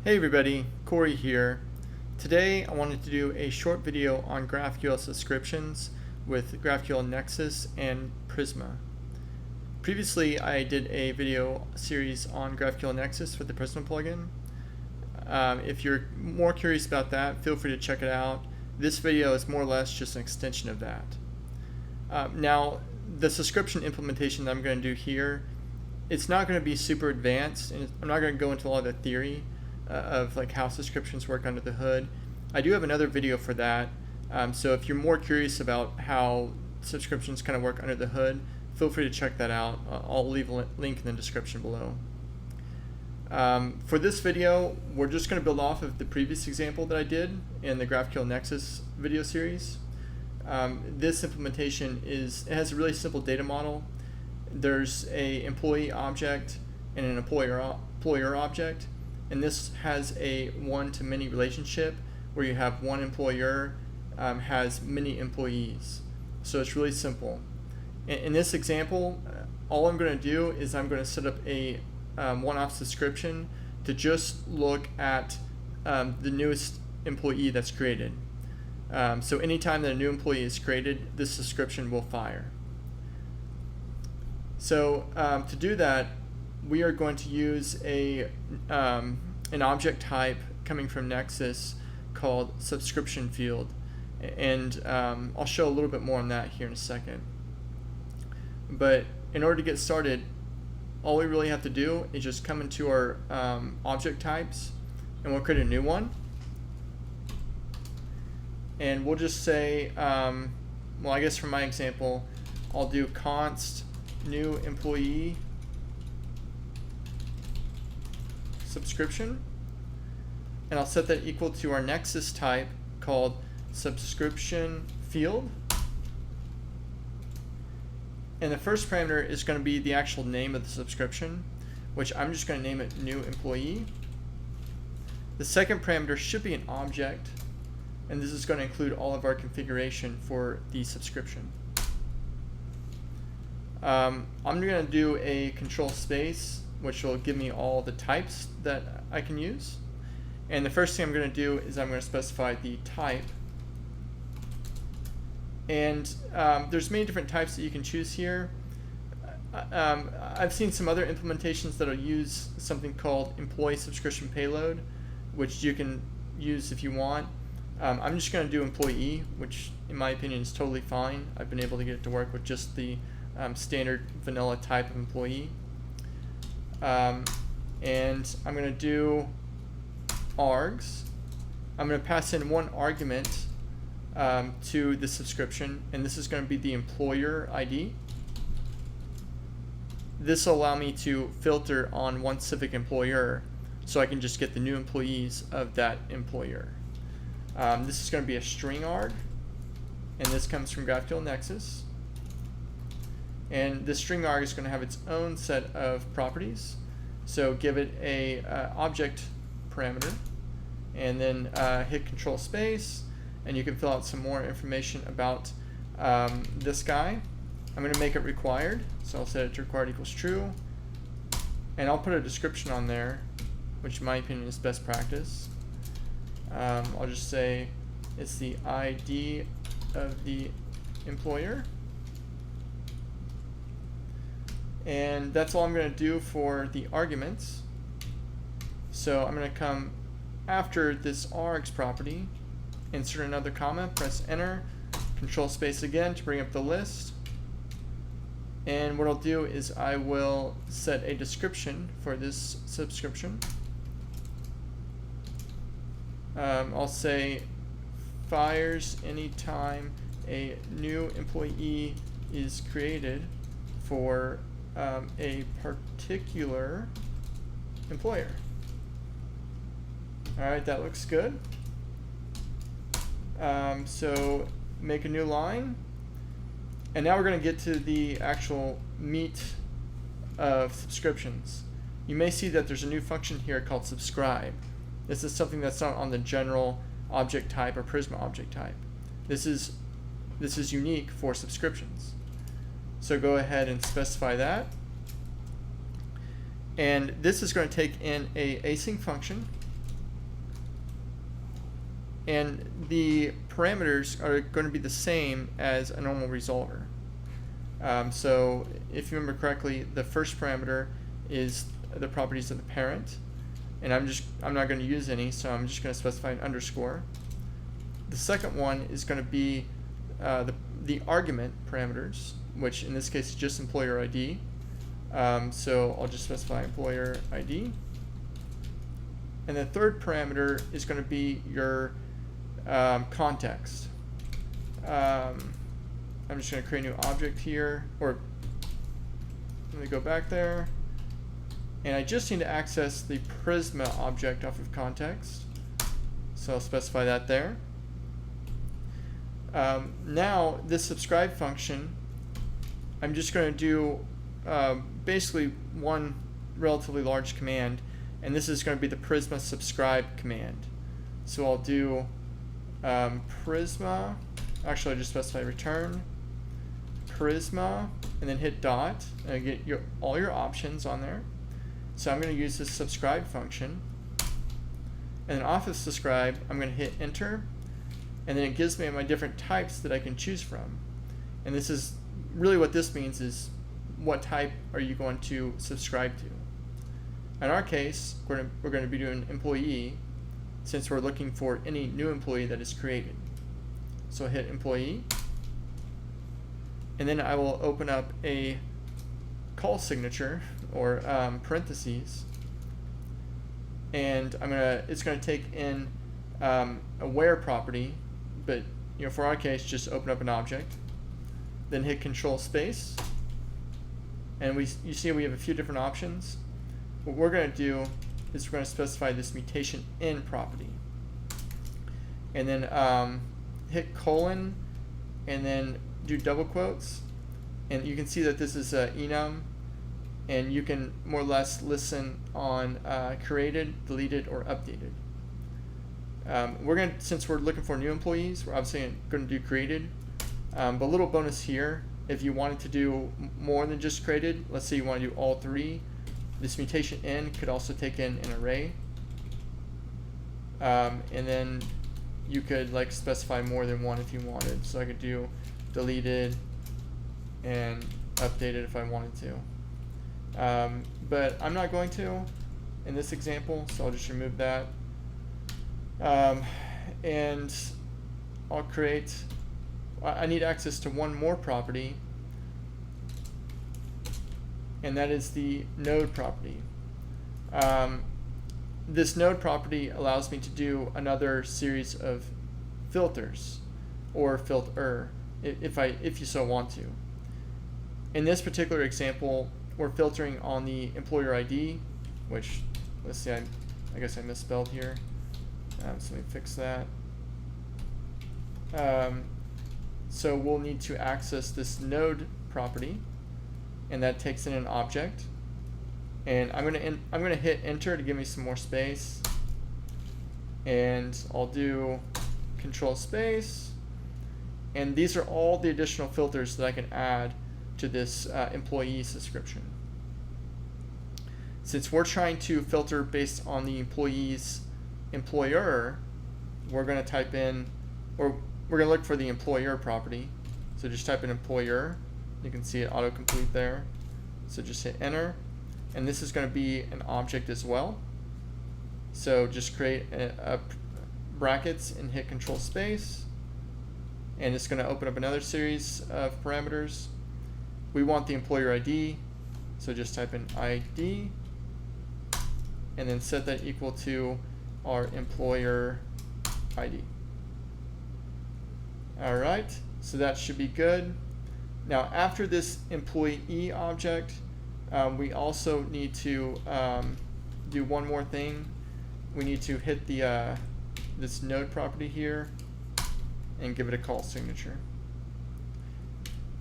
Hey everybody, Corey here. Today I wanted to do a short video on GraphQL subscriptions with GraphQL Nexus and Prisma. Previously I did a video series on GraphQL Nexus with the Prisma plugin. If you're more curious about that, feel free to check it out. This video is more or less just an extension of that. Now, the subscription implementation that I'm going to do here, it's not going to be super advanced, and I'm not going to go into a lot of the theory of like how subscriptions work under the hood. I do have another video for that, so if you're more curious about how subscriptions kind of work under the hood, feel free to check that out. I'll leave a link in the description below. For this video, we're just going to build off of the previous example that I did in the GraphQL Nexus video series. This implementation it has a really simple data model. There's a employee object and an employer object, and this has a one-to-many relationship where you have one employer has many employees. So it's really simple. In this example, all I'm going to do is I'm going to set up a one-off subscription to just look at the newest employee that's created. So anytime that a new employee is created, this subscription will fire. So to do that, we are going to use an object type coming from Nexus called subscription field, and I'll show a little bit more on that here in a second. But in order to get started, all we really have to do is just come into our object types, and we'll create a new one. And we'll just say, well, I guess for my example, I'll do const new employee subscription, and I'll set that equal to our Nexus type called subscription field. And the first parameter is going to be the actual name of the subscription, which I'm just going to name it new employee. The second parameter should be an object, and this is going to include all of our configuration for the subscription. I'm going to do a control space, which will give me all the types that I can use. And the first thing I'm going to do is I'm going to specify the type. And there's many different types that you can choose here. I've seen some other implementations that will use something called employee subscription payload, which you can use if you want. I'm just going to do employee, which in my opinion is totally fine. I've been able to get it to work with just the standard vanilla type of employee. And I'm going to do args. I'm going to pass in one argument to the subscription, and this is going to be the employer ID. This will allow me to filter on one specific employer, so I can just get the new employees of that employer. This is going to be a string arg, and this comes from GraphQL Nexus. And this string arg is going to have its own set of properties. So give it a object parameter, and then hit control space, and you can fill out some more information about this guy. I'm going to make it required, so I'll set it to required equals true, and I'll put a description on there, which in my opinion is best practice. I'll just say it's the ID of the employer. And that's all I'm going to do for the arguments. So I'm going to come after this args property, insert another comma, press enter, control space again to bring up the list. And what I'll do is I will set a description for this subscription. I'll say fires anytime a new employee is created for a particular employer. Alright, that looks good. So make a new line, and now we're going to get to the actual meat of subscriptions. You may see that there's a new function here called subscribe. This is something that's not on the general object type or Prisma object type. This is unique for subscriptions. So go ahead and specify that. And this is going to take in a async function and the parameters are going to be the same as a normal resolver. So if you remember correctly, the first parameter is the properties of the parent, and I'm not going to use any, so I'm just going to specify an underscore. The second one is going to be the argument parameters, which in this case is just employer ID. So I'll just specify employer ID. And the third parameter is going to be your context. I'm just going to create a new object here, or let me go back there. And I just need to access the Prisma object off of context. So I'll specify that there. Now this subscribe function, I'm just going to do basically one relatively large command, and this is going to be the Prisma subscribe command. So I'll do Prisma, actually I just specify return Prisma, and then hit dot, and I get all your options on there. So I'm going to use this subscribe function, and then off of subscribe I'm going to hit enter, and then it gives me my different types that I can choose from. And this is really what this means is what type are you going to subscribe to. In our case, we're going to be doing employee, since we're looking for any new employee that is created. So hit employee, and then I will open up a call signature, or parentheses, and it's going to take in a where property, but for our case, just open up an object, then hit control space, and you see we have a few different options. What we're going to do is we're going to specify this mutation in property, and then hit colon, and then do double quotes, and you can see that this is enum, and you can more or less listen on created, deleted, or updated. Since we're looking for new employees, we're obviously going to do created, but a little bonus here, if you wanted to do more than just created, let's say you want to do all three, this mutation in could also take in an array, and then you could specify more than one if you wanted. So I could do deleted and updated if I wanted to, but I'm not going to in this example, so I'll just remove that, and I need access to one more property, and that is the node property. This node property allows me to do another series of filters, or filter, if you so want to. In this particular example, we're filtering on the employer ID, which, let's see, I guess I misspelled here, so let me fix that. So we'll need to access this node property, and that takes in an object. And I'm gonna hit enter to give me some more space, and I'll do control space, and these are all the additional filters that I can add to this employee subscription. Since we're trying to filter based on the employee's employer, we're going to type in, or we're going to look for the employer property. So just type in employer. You can see it autocomplete there. So just hit enter, and this is going to be an object as well. So just create a brackets and hit control space, and it's going to open up another series of parameters. We want the employer ID, so just type in ID, and then set that equal to our employer ID. Alright, so that should be good. Now after this employee object, we also need to do one more thing. We need to hit the this node property here and give it a call signature.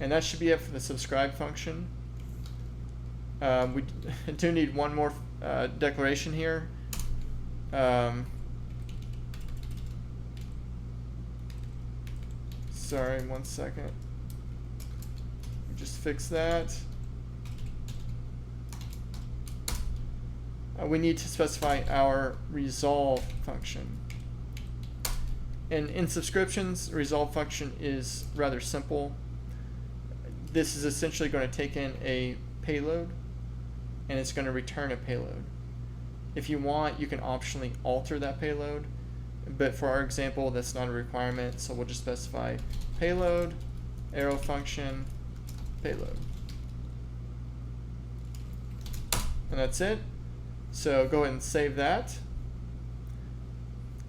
And that should be it for the subscribe function. We do need one more declaration here. Sorry, 1 second. Just fix that. We need to specify our resolve function. And in subscriptions, the resolve function is rather simple. This is essentially going to take in a payload, and it's going to return a payload. If you want, you can optionally alter that payload, but for our example, that's not a requirement, so we'll just specify payload, arrow function, payload. And that's it. So go ahead and save that.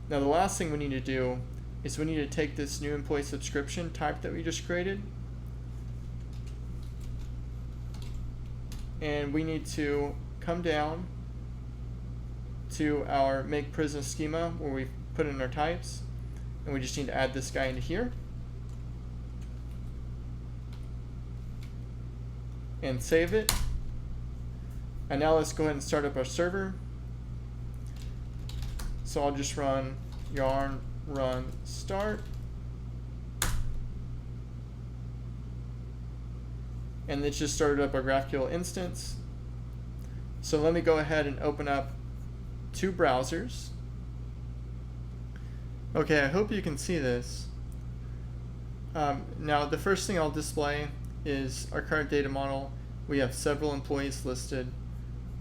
Now the last thing we need to do is we need to take this new employee subscription type that we just created, and we need to come down to our make Prisma schema where we put in our types, and we just need to add this guy into here and save it. And now let's go ahead and start up our server. So I'll just run yarn run start, and it just started up our GraphQL instance. So let me go ahead and open up two browsers. Okay, I hope you can see this. Now the first thing I'll display is our current data model. We have several employees listed,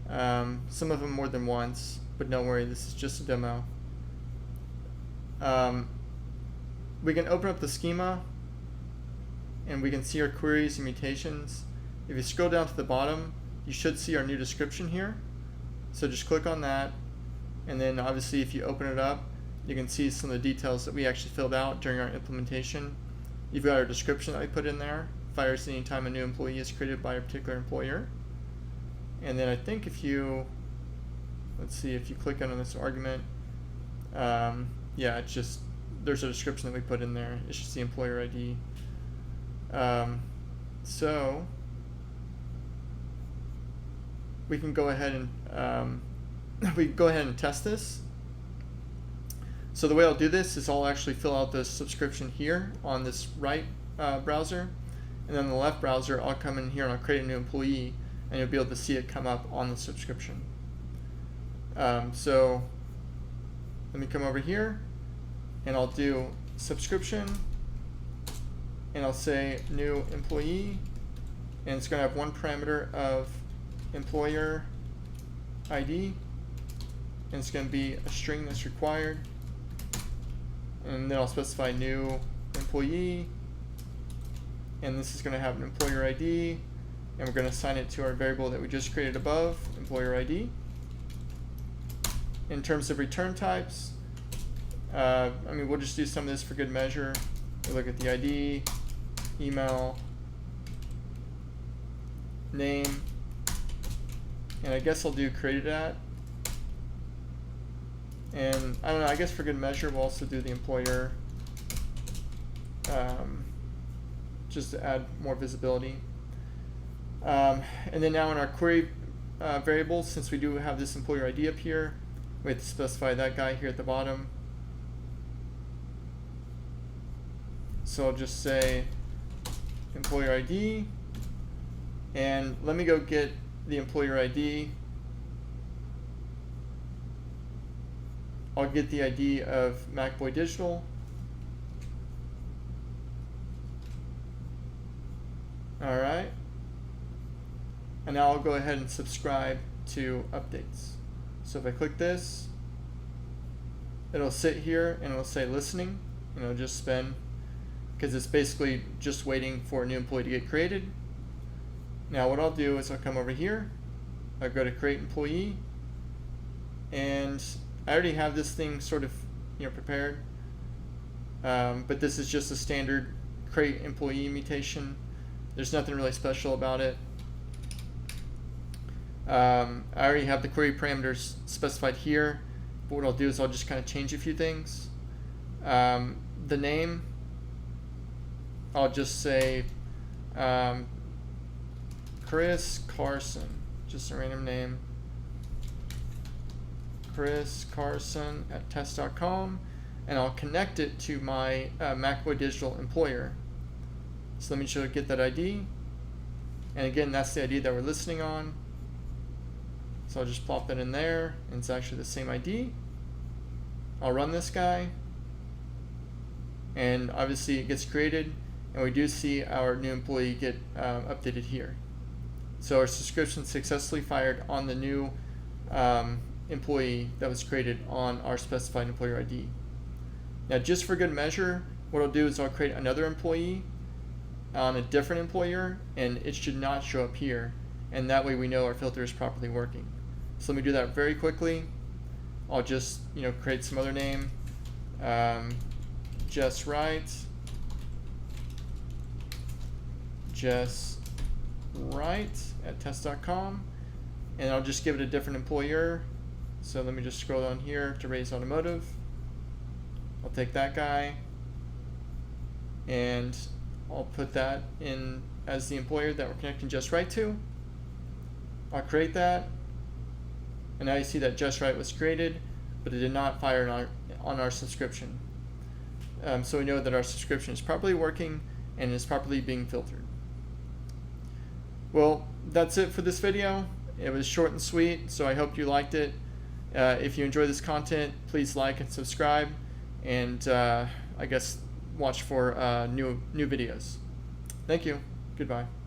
some of them more than once, but don't worry, this is just a demo. We can open up the schema and we can see our queries and mutations. If you scroll down to the bottom, you should see our new description here. So just click on that, and then obviously if you open it up, you can see some of the details that we actually filled out during our implementation. You've got our description that we put in there, fires anytime a new employee is created by a particular employer. And then I think if you, let's see, if you click on this argument, yeah, it's just, there's a description that we put in there. It's just the employer ID. So we can go ahead and we can go ahead and test this. So the way I'll do this is I'll actually fill out the subscription here on this right browser, and then the left browser I'll come in here and I'll create a new employee, and you'll be able to see it come up on the subscription. So let me come over here and I'll do subscription, and I'll say new employee, and it's going to have one parameter of employer ID, and it's going to be a string that's required, and then I'll specify new employee, and this is going to have an employer ID, and we're going to assign it to our variable that we just created above, employer ID. In terms of return types, I mean, we'll just do some of this for good measure. We'll look at the ID, email, name, and I guess I'll do created at. And I don't know, I guess for good measure, we'll also do the employer, just to add more visibility. And then now in our query variables, since we do have this employer ID up here, we have to specify that guy here at the bottom. So I'll just say employer ID, and let me go get the employer ID. I'll get the ID of MacBoy Digital. All right. And now I'll go ahead and subscribe to updates. So if I click this, it'll sit here and it'll say listening, and it'll just spin, because it's basically just waiting for a new employee to get created. Now what I'll do is I'll come over here, I'll go to create employee, and I already have this thing sort of prepared, but this is just a standard create employee mutation. There's nothing really special about it. I already have the query parameters specified here, but what I'll do is I'll just kind of change a few things. The name, I'll just say Chris Carson, just a random name. Chris Carson at test.com, and I'll connect it to my MacBoy Digital employer. So let me show get that ID, and again, that's the ID that we're listening on. So I'll just plop that in there, and it's actually the same ID. I'll run this guy, and obviously it gets created, and we do see our new employee get updated here. So our subscription successfully fired on the new employee that was created on our specified employer ID. Now, just for good measure, what I'll do is I'll create another employee on a different employer, and it should not show up here, and that way we know our filter is properly working. So let me do that very quickly. I'll just create some other name, just right at test.com, and I'll just give it a different employer. So let me just scroll down here to Raise Automotive. I'll take that guy and I'll put that in as the employer that we're connecting Just Right to. I'll create that, and now you see that Just Right was created, but it did not fire on our subscription. So we know that our subscription is properly working and is properly being filtered. Well, that's it for this video. It was short and sweet, so I hope you liked it. If you enjoy this content, please like and subscribe, and I guess watch for new videos. Thank you. Goodbye.